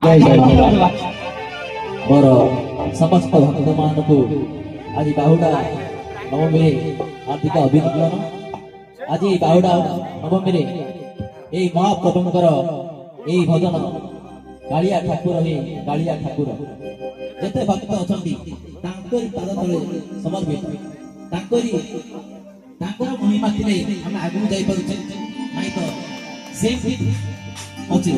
जय जगन्नाथ मोर समस्त भक्त मान को आज बाहुड़ा नवमी हार्दिक अभिनंदन। आज बाहुड़ा नवमी यही महाप्रभुंकर यही भजन कालिया ठाकुर ही कालिया ठाकुर जिते भक्त अच्छा पाद तले समर्पित महिमा थे आम आगू जापे ना तो से अच्छी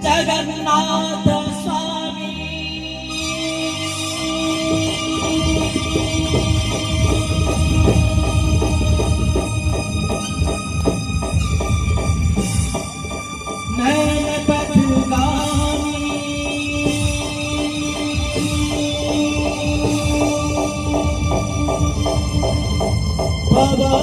जगन्नाथ स्वामी नैन पथगामी बाबा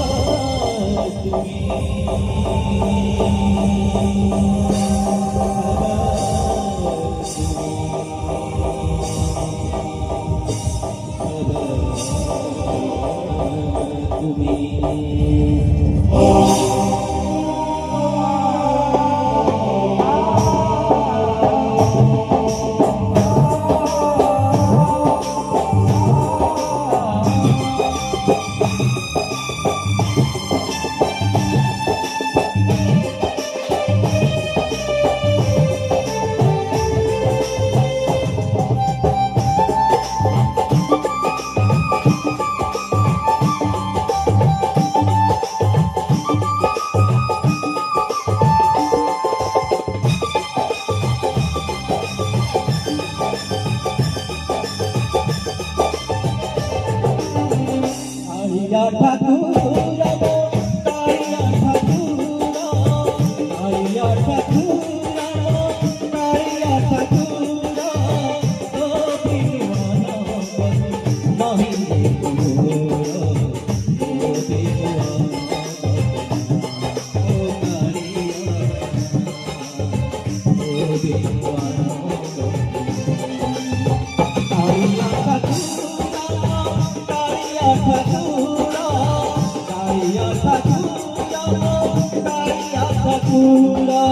Tura